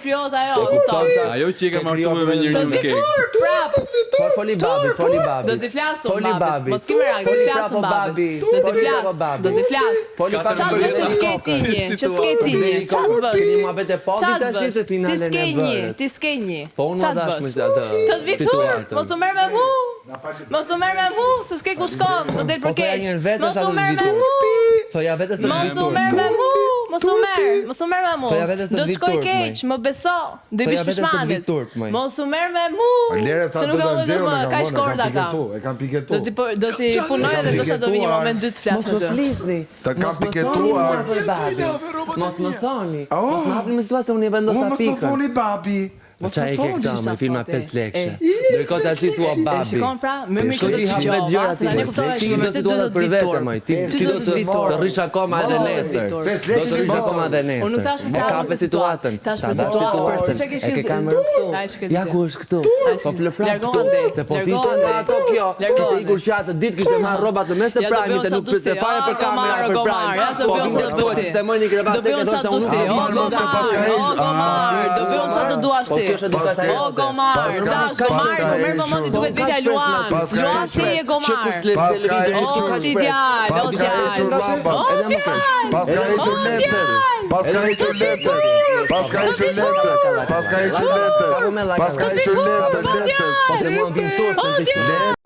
krijohet ajo, kupton? Ajo që e ka martuar me njërin Do në të kek. tur, prap. Foli babi. Do t'i flasun Foli babit. babi. Mos ke merak, do t'i flasun babit. Do t'i flas. Do t'i flas. Foli Çfarë bësh që s'ke ti një? Që s'ke ti një? Çfarë bësh? Keni muhabet e pabi tash se finalen e bërë. Ti s'ke një. Po unë dash me atë. Të vitur, mos u merr me mu. Mos u merr me mu, se s'ke ku shkon, do del për keq. Mos u merr me mu. Thoja vetes se Mos u merr me mu. Mos u merr me mu. Do të shkoj keq, më beso. Do i bish pishmanit. Mos u merr me mu. Se nuk ka më kaq korda kam. E kam piketu. Do ti punoj dhe do të vi një moment dy të flas me ty. Flisni. Të kam piketuar. Mos më thoni. Mos më hapni me situatë unë vendosa pikën. Mos më thoni babi. Qa e ke këta me filma 5 lekëshe. Ndërkohë të ashtu tua babi. Shikon pra, më mirë që ti hapet gjëra ti. Ti do të duhet për vete më. Ti do të rrish akoma edhe nesër. Do të rrish akoma edhe nesër. Unë nuk thash me kape situatën. Tash për situatën. E ke kamerë këtu. Ja ku është këtu. Po flëpra këtu. Se po ti ishte ato kjo. Kishte ikur qatë ditë kishte marrë rrobat në mes të pranit e nuk priste fare për kamerë për pranit. Po do të sistemojnë krevat tek ato që unë. Do bëjon çfarë do duash ti. O Gomar, tash Gomar, po merr momentin duket vetja Luan. Luan si e Gomar. O ti djalë, o djalë. Paska hequr letër. Paska hequr letër. Paska hequr letër. Paska hequr letër. Paska hequr letër. Pas e mua bim turp.